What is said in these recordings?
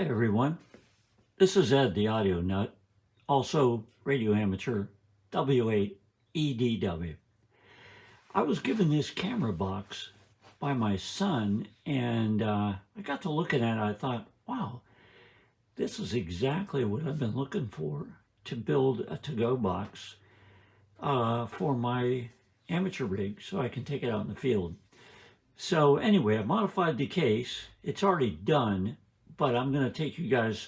Hi everyone, this is Ed the Audio Nut, also radio amateur W8EDW. I was given this camera box by my son and I got to looking at it. I thought, wow, this is exactly what I've been looking for to build a to-go box for my amateur rig so I can take it out in the field. So anyway, I modified the case. It's already done, but I'm going to take you guys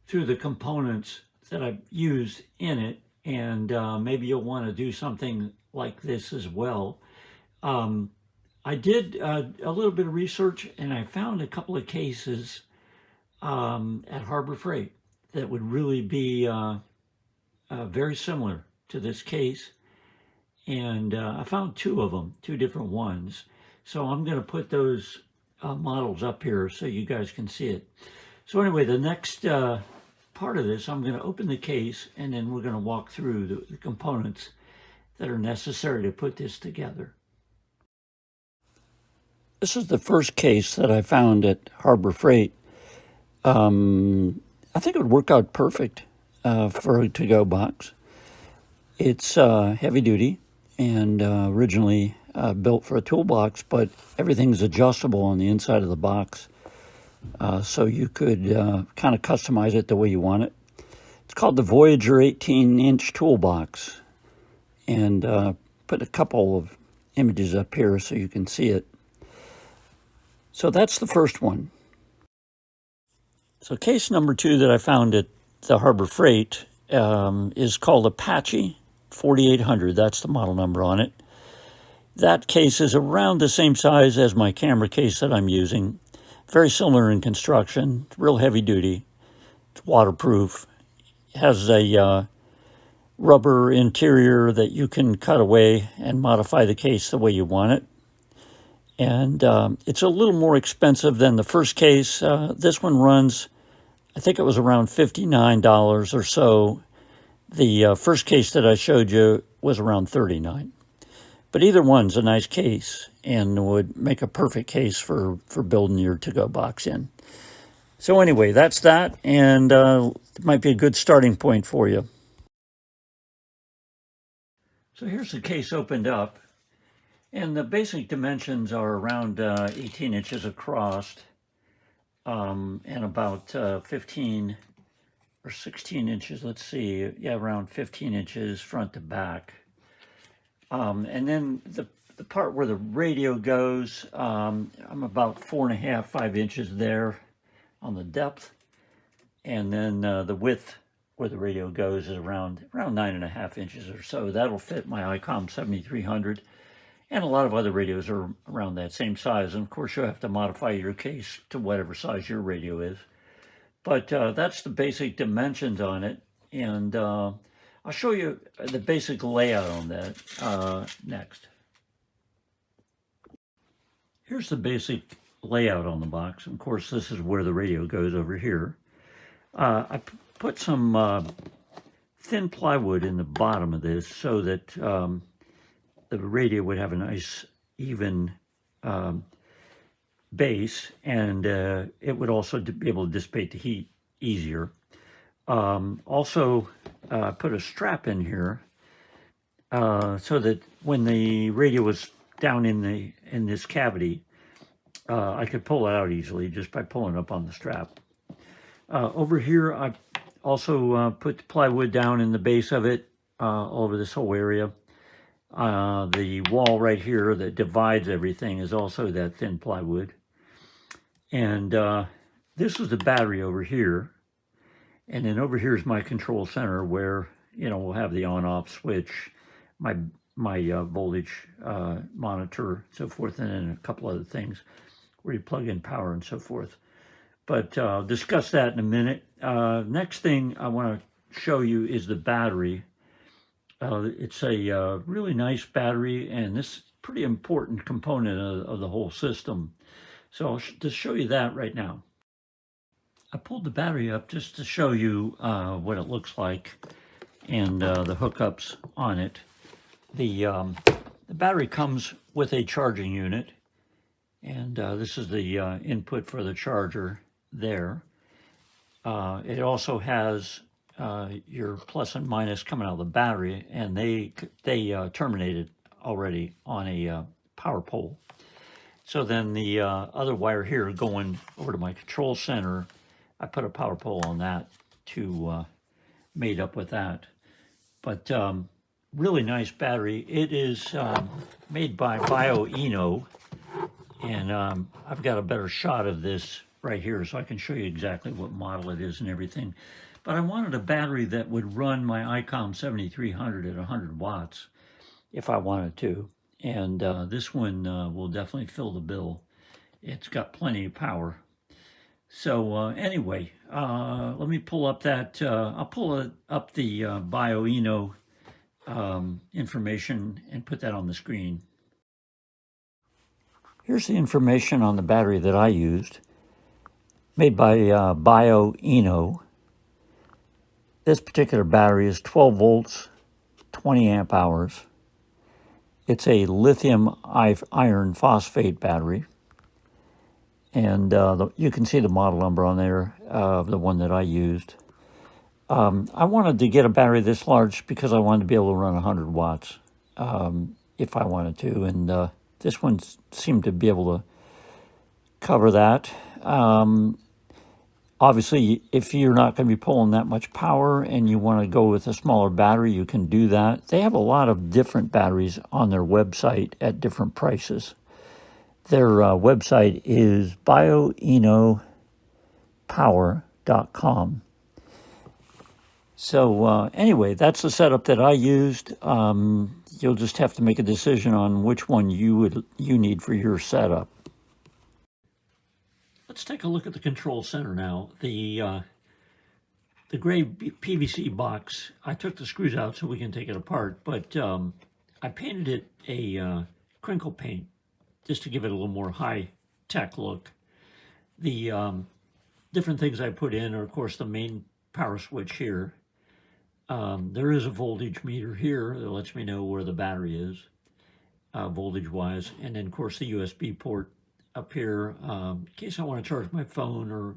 through the components that I've used in it, and maybe you'll want to do something like this as well. I did a little bit of research, and I found a couple of cases at Harbor Freight that would really be very similar to this case, and I found two of them, two different ones. So I'm going to put those models up here so you guys can see it. So anyway, the next part of this, I'm going to open the case and then we're going to walk through the components that are necessary to put this together. This is the first case that I found at Harbor Freight. I think it would work out perfect for a to-go box. It's heavy duty and originally built for a toolbox, but everything's adjustable on the inside of the box. So you could kind of customize it the way you want it. It's called the Voyager 18-inch toolbox. And put a couple of images up here so you can see it. So that's the first one. So case number 2 that I found at the Harbor Freight is called Apache 4800. That's the model number on it. That case is around the same size as my camera case that I'm using. Very similar in construction, real heavy duty, it's waterproof, has a rubber interior that you can cut away and modify the case the way you want it. And it's a little more expensive than the first case. This one runs, I think it was around $59 or so. The first case that I showed you was around $39. But either one's a nice case and would make a perfect case for building your to-go box in. So anyway, that's that, and it might be a good starting point for you. So here's the case opened up, and the basic dimensions are around 18 inches across and about 15 or 16 inches, let's see, yeah, around 15 inches front to back. And then the part where the radio goes, I'm about 4.5, 5 inches there on the depth. And then the width where the radio goes is around 9.5 inches or so. That'll fit my ICOM 7300. And a lot of other radios are around that same size. And of course, you'll have to modify your case to whatever size your radio is. But that's the basic dimensions on it. And I'll show you the basic layout on that next. Here's the basic layout on the box. Of course, this is where the radio goes over here. I put some thin plywood in the bottom of this so that the radio would have a nice even base, and it would also be able to dissipate the heat easier. Also put a strap in here so that when the radio was down in this cavity, I could pull it out easily just by pulling up on the strap. Over here, I also put the plywood down in the base of it all over this whole area. The wall right here that divides everything is also that thin plywood. And this is the battery over here. And then over here is my control center where, you know, we'll have the on-off switch, my voltage monitor, so forth, and then a couple other things where you plug in power and so forth. But I'll discuss that in a minute. Next thing I want to show you is the battery. It's a really nice battery, and this is a pretty important component of the whole system. So I'll just show you that right now. I pulled the battery up just to show you what it looks like and the hookups on it. The battery comes with a charging unit, and this is the input for the charger there. It also has your plus and minus coming out of the battery, and they terminated already on a power pole. So then the other wire here going over to my control center, I put a power pole on that to mate up with that. But really nice battery. It is made by BioEno, and I've got a better shot of this right here so I can show you exactly what model it is and everything. But I wanted a battery that would run my ICOM 7300 at 100 watts if I wanted to. And this one will definitely fill the bill. It's got plenty of power. So anyway, let me pull up that, I'll pull up the BioEno information and put that on the screen. Here's the information on the battery that I used, made by BioEno. This particular battery is 12 volts, 20 amp hours. It's a lithium iron phosphate battery. And you can see the model number on there of the one that I used. I wanted to get a battery this large because I wanted to be able to run 100 watts if I wanted to. And this one seemed to be able to cover that. Obviously, if you're not going to be pulling that much power and you want to go with a smaller battery, you can do that. They have a lot of different batteries on their website at different prices. Their website is bioenopower.com. So anyway, that's the setup that I used. You'll just have to make a decision on which one you need for your setup. Let's take a look at the control center now. The gray PVC box, I took the screws out so we can take it apart, but I painted it a crinkle paint just to give it a little more high-tech look. The different things I put in are, of course, the main power switch here. There is a voltage meter here that lets me know where the battery is, voltage-wise. And then, of course, the USB port up here, in case I want to charge my phone or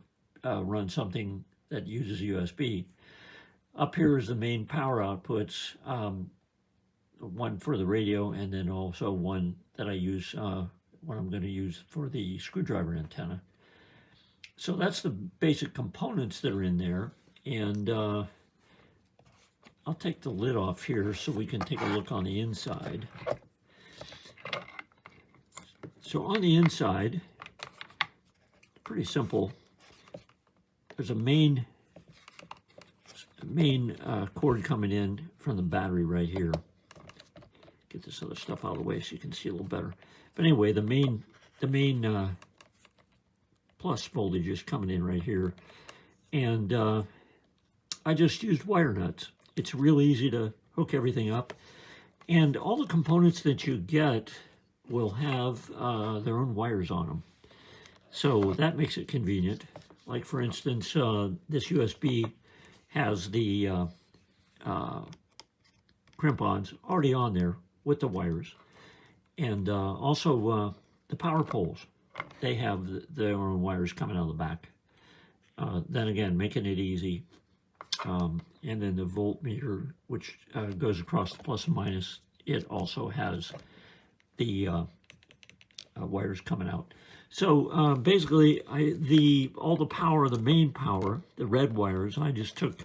run something that uses USB. Up here is the main power outputs, one for the radio, and then also one that I use when I'm going to use for the screwdriver antenna. So that's the basic components that are in there. And I'll take the lid off here so we can take a look on the inside. So on the inside, pretty simple. There's a main cord coming in from the battery right here. Get this other stuff out of the way so you can see a little better. But anyway, the main plus voltage is coming in right here. And I just used wire nuts. It's real easy to hook everything up. And all the components that you get will have their own wires on them. So that makes it convenient. Like for instance, this USB has the crimp-ons already on there with the wires. And also the power poles, they have their own wires coming out of the back. Then again, making it easy. And then the voltmeter, which goes across the plus and minus, it also has the wires coming out. So basically, all the power, the main power, the red wires, I just took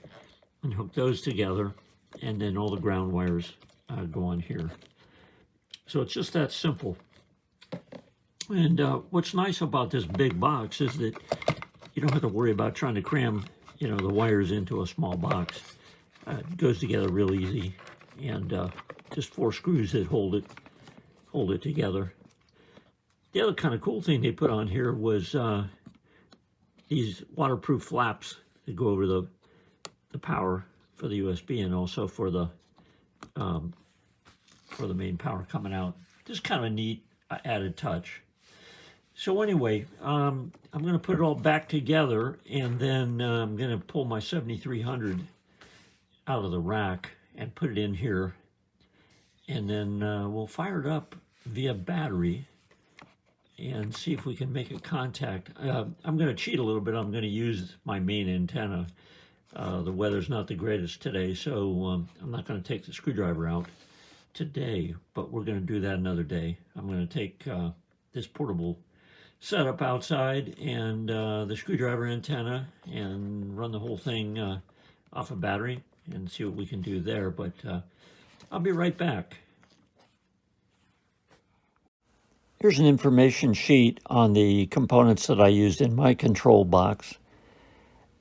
and hooked those together, and then all the ground wires go on here. So it's just that simple. And what's nice about this big box is that you don't have to worry about trying to cram, the wires into a small box. It goes together real easy, and just 4 screws that hold it together. The other kind of cool thing they put on here was these waterproof flaps that go over the power for the USB and also for the main power coming out. Just kind of a neat added touch. So anyway, I'm going to put it all back together, and then I'm going to pull my 7300 out of the rack and put it in here, and then we'll fire it up via battery and see if we can make a contact. I'm going to cheat a little bit. I'm going to use my main antenna. The weather's not the greatest today, so I'm not going to take the screwdriver out today, but we're going to do that another day. I'm going to take this portable setup outside and the screwdriver antenna and run the whole thing off a battery and see what we can do there, but I'll be right back. Here's an information sheet on the components that I used in my control box.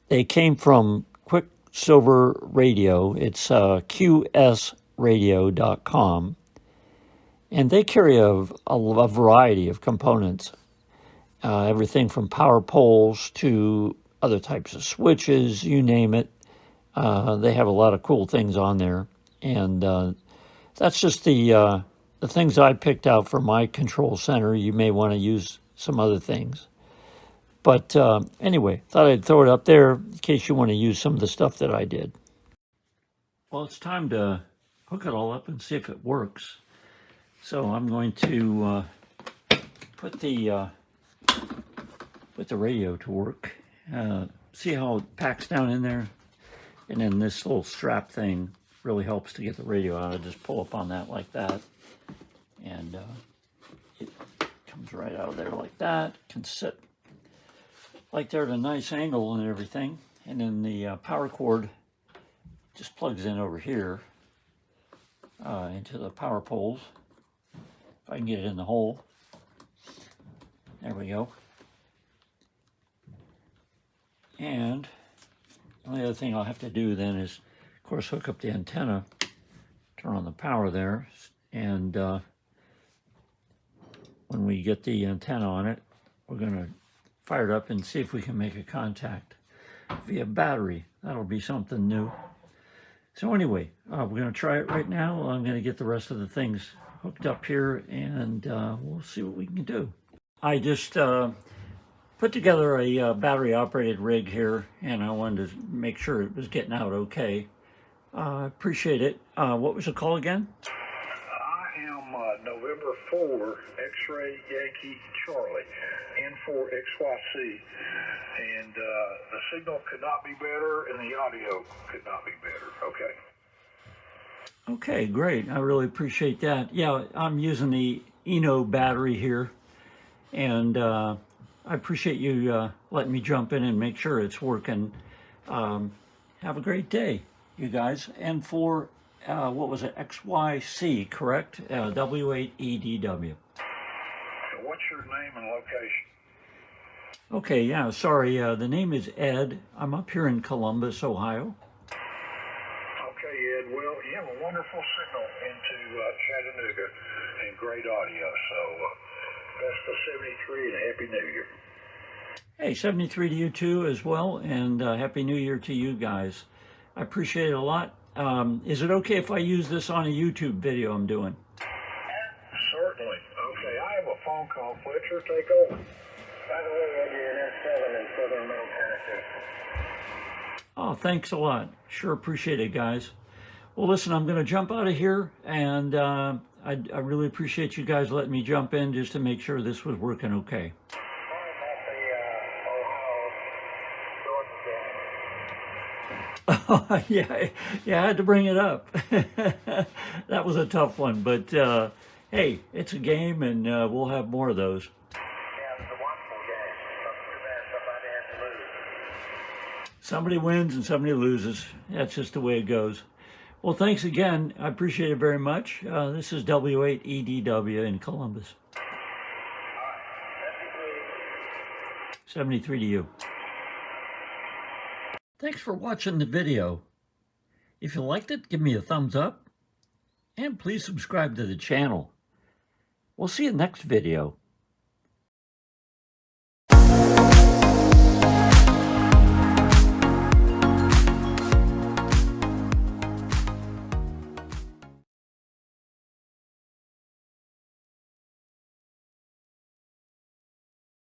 They came from Quicksilver Radio. It's qsradio.com. And they carry a variety of components, everything from power poles to other types of switches, you name it. They have a lot of cool things on there. And that's just the things I picked out for my control center. You may want to use some other things. But anyway, thought I'd throw it up there in case you want to use some of the stuff that I did. Well, it's time to hook it all up and see if it works. So I'm going to put the radio to work. See how it packs down in there? And then this little strap thing really helps to get the radio out. I just pull up on that like that. And it comes right out of there like that. Can sit like there at a nice angle and everything. And then the power cord just plugs in over here into the power poles. If I can get it in the hole. There we go. And the only other thing I'll have to do then is, of course, hook up the antenna, turn on the power there, and when we get the antenna on it, we're going to fire it up and see if we can make a contact via battery. That'll be something new. So anyway, we're going to try it right now. I'm going to get the rest of the things hooked up here, and we'll see what we can do. I just put together a battery-operated rig here, and I wanted to make sure it was getting out okay. Appreciate it. What was the call again? I am November 4, X-Ray Yankee Charlie, N4XYC, and the signal could not be better, and the audio could not be better. Okay. Okay, great. I really appreciate that. Yeah, I'm using the Eno battery here, and I appreciate you letting me jump in and make sure it's working. Have a great day, you guys. And for, what was it, XYC, correct? W8EDW. What's your name and location? Okay, yeah, sorry. The name is Ed. I'm up here in Columbus, Ohio. Okay, Ed. Well, you have a wonderful signal into Chattanooga and great audio. So best of 73 and Happy New Year. Hey, 73 to you too as well, and Happy New Year to you guys. I appreciate it a lot. Is it okay if I use this on a YouTube video I'm doing? Certainly. Okay, I have a phone call. Fletcher, take over. By the way, Ed, you're in S7 in Southern Middle Tennessee. Oh, thanks a lot. Sure appreciate it, guys. Well, listen, I'm going to jump out of here, and I really appreciate you guys letting me jump in just to make sure this was working okay. Oh, yeah, I had to bring it up. That was a tough one, but hey, it's a game, and we'll have more of those. Yeah, it's a wonderful game. Too bad somebody had to lose. Somebody wins and somebody loses. That's just the way it goes. Well, thanks again. I appreciate it very much. This is W8EDW in Columbus. 73 to you. Thanks for watching the video. If you liked it, give me a thumbs up. And please subscribe to the channel. We'll see you next video.